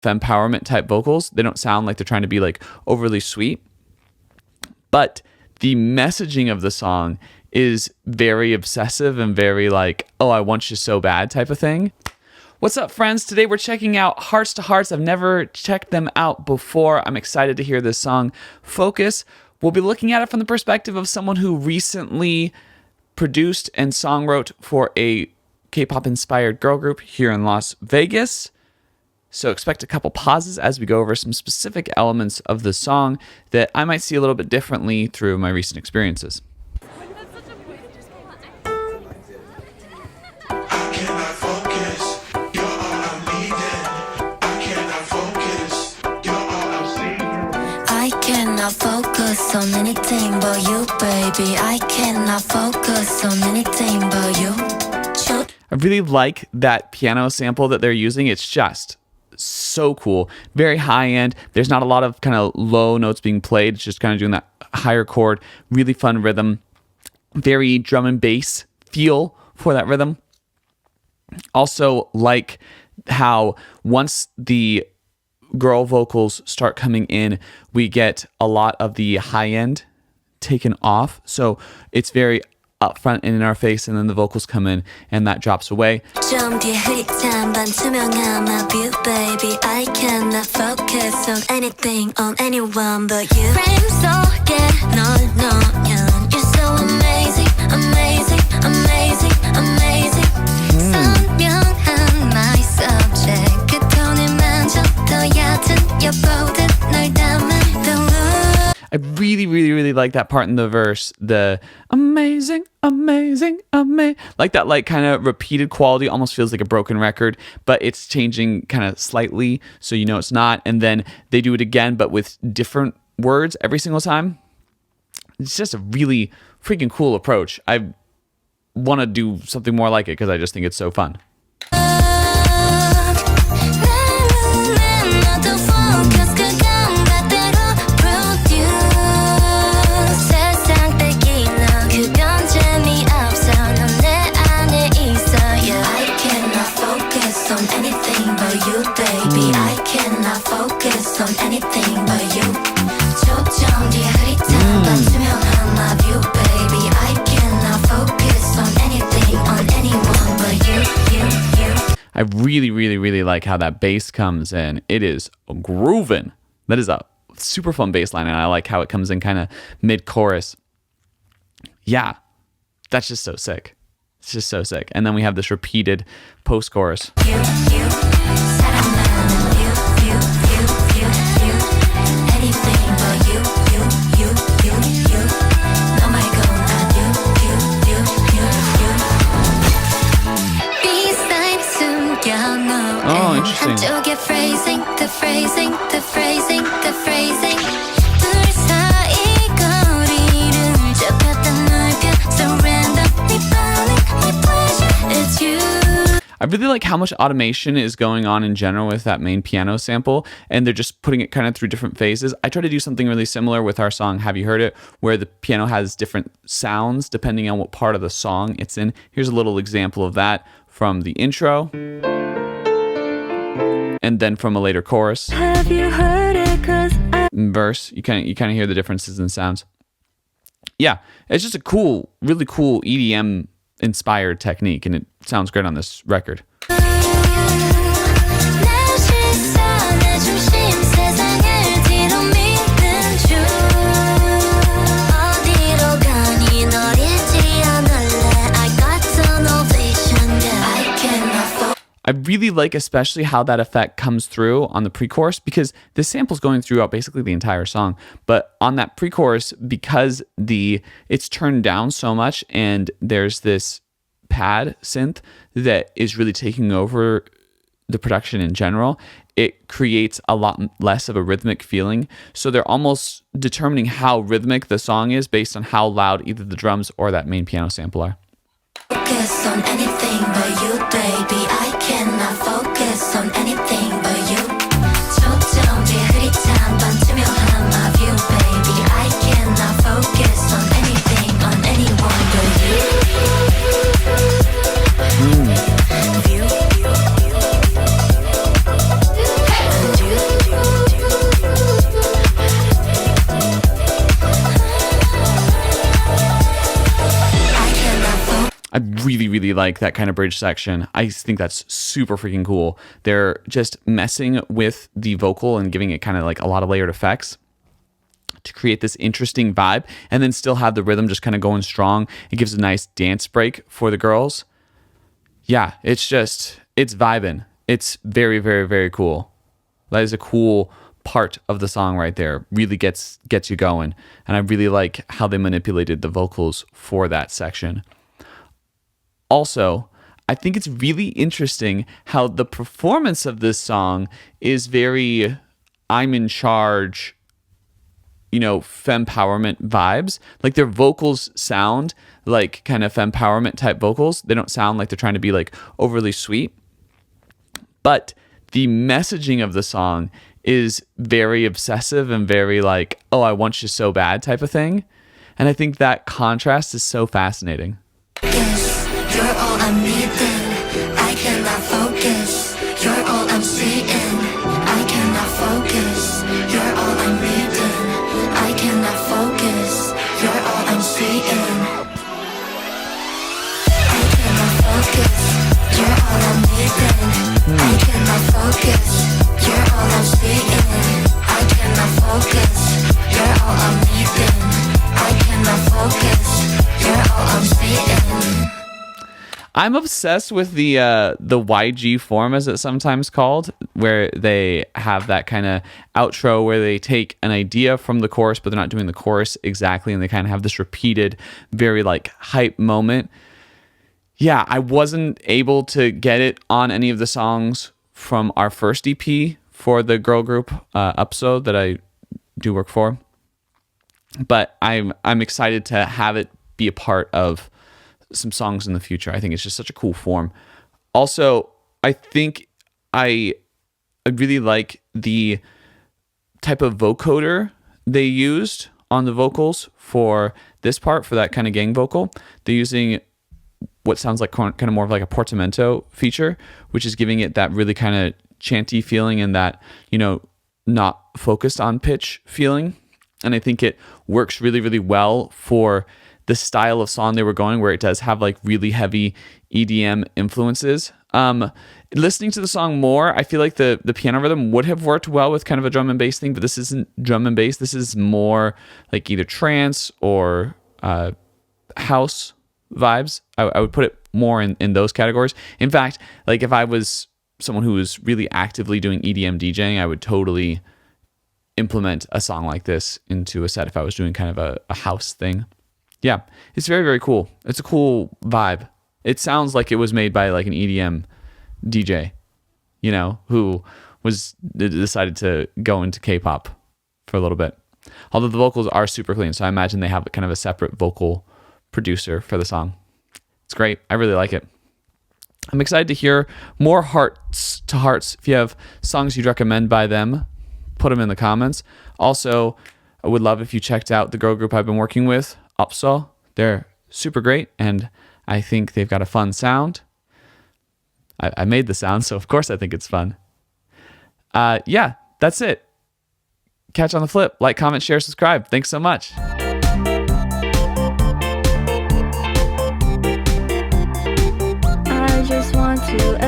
fempowerment type vocals. They don't sound like they're trying to be like overly sweet, but the messaging of the song is very obsessive and very like, oh, I want you so bad type of thing. What's up, friends? Today we're checking out Hearts2Hearts. I've never checked them out before. I'm excited to hear this song, Focus. We'll be looking at it from the perspective of someone who recently produced and songwrote for a K-pop inspired girl group here in Las Vegas. So expect a couple pauses as we go over some specific elements of the song that I might see a little bit differently through my recent experiences. I cannot focus on anything but you, baby. I cannot focus on anything but you. I really like that piano sample that they're using. It's just so cool. Very high end. There's not a lot of kind of low notes being played. It's just kind of doing that higher chord. Really fun rhythm. Very drum and bass feel for that rhythm. Also like how once the girl vocals start coming in, we get a lot of the high end taken off. So it's very upfront and in our face, and then the vocals come in and that drops away. I cannot focus on anything, on anyone but you. You're so amazing, amazing, amazing, amazing. 선명한 my subject. 그 톤을 만져 더 얕은 여보듯 널 담은 I really like that part in the verse. The amazing, amazing, amazing. Like that like kind of repeated quality almost feels like a broken record, but it's changing kind of slightly so you know it's not. And then they do it again, but with different words every single time. It's just a really freaking cool approach. I want to do something more like it because I just think it's so fun. I really like how that bass comes in. It is grooving. That is a super fun bass line, and I like how it comes in kind of mid-chorus. Yeah, that's just so sick. It's just so sick. And then we have this repeated post-chorus. Oh, interesting. I really like how much automation is going on in general with that main piano sample, and they're just putting it kind of through different phases. I try to do something really similar with our song, Have You Heard It?, where the piano has different sounds depending on what part of the song it's in. Here's a little example of that from the intro, and then from a later chorus. Have you heard it? 'Cause verse. You kind of hear the differences in sounds. Yeah, it's just a cool, really cool EDM inspired technique, and it sounds great on this record. I really like especially how that effect comes through on the pre-chorus, because the sample's going throughout basically the entire song, but on that pre-chorus, because it's turned down so much and there's this pad synth that is really taking over the production in general, it creates a lot less of a rhythmic feeling. So they're almost determining how rhythmic the song is based on how loud either the drums or that main piano sample are. Focus on anything but you, baby. I cannot focus on anything but you. 초점 뒤에 흐릿한 반투명한 my view, baby. I cannot focus on anything, on anyone but you. View. really, really like that kind of bridge section. I think that's super freaking cool. They're just messing with the vocal and giving it kind of like a lot of layered effects to create this interesting vibe, and then still have the rhythm just kind of going strong. It gives a nice dance break for the girls. Yeah, it's vibing. It's very, very, very cool. That is a cool part of the song right there. Really gets you going. And I really like how they manipulated the vocals for that section. Also, I think it's really interesting how the performance of this song is very I'm in charge, fempowerment vibes. Like their vocals sound like kind of fempowerment type vocals. They don't sound like they're trying to be like overly sweet. But the messaging of the song is very obsessive and very like, oh, I want you so bad type of thing. And I think that contrast is so fascinating. Yes, you're all I'm needing. I cannot focus. You're all I'm seeing. I cannot focus. You're all I'm reading. I cannot focus. You're all I'm seeing. I cannot focus. You're all I'm needing. I cannot focus. You're all I'm seeing. I cannot focus. You're all I'm needing. I cannot focus. You're all I'm seeing. I'm obsessed with the YG form, as it's sometimes called, where they have that kind of outro where they take an idea from the chorus, but they're not doing the chorus exactly, and they kind of have this repeated, very like hype moment. Yeah, I wasn't able to get it on any of the songs from our first EP for the girl group episode that I do work for, but I'm excited to have it be a part of some songs in the future. I think it's just such a cool form. Also, I think I really like the type of vocoder they used on the vocals for this part, for that kind of gang vocal. They're using what sounds like kind of more of like a portamento feature, which is giving it that really kind of chanty feeling and that, not focused on pitch feeling. And I think it works really, really well for the style of song they were going, where it does have like really heavy EDM influences. Listening to the song more, I feel like the piano rhythm would have worked well with kind of a drum and bass thing, but this isn't drum and bass. This is more like either trance or house vibes. I would put it more in those categories. In fact, like if I was someone who was really actively doing EDM DJing, I would totally implement a song like this into a set if I was doing kind of a house thing. Yeah, it's very, very cool. It's a cool vibe. It sounds like it was made by like an EDM DJ, who decided to go into K-pop for a little bit. Although the vocals are super clean, so I imagine they have kind of a separate vocal producer for the song. It's great. I really like it. I'm excited to hear more Hearts2Hearts. If you have songs you'd recommend by them, put them in the comments. Also, I would love if you checked out the girl group I've been working with, Upsaw. They're super great, and I think they've got a fun sound. I made the sound, so of course I think it's fun. Yeah, that's it. Catch on the flip. Like, comment, share, subscribe. Thanks so much. I just want to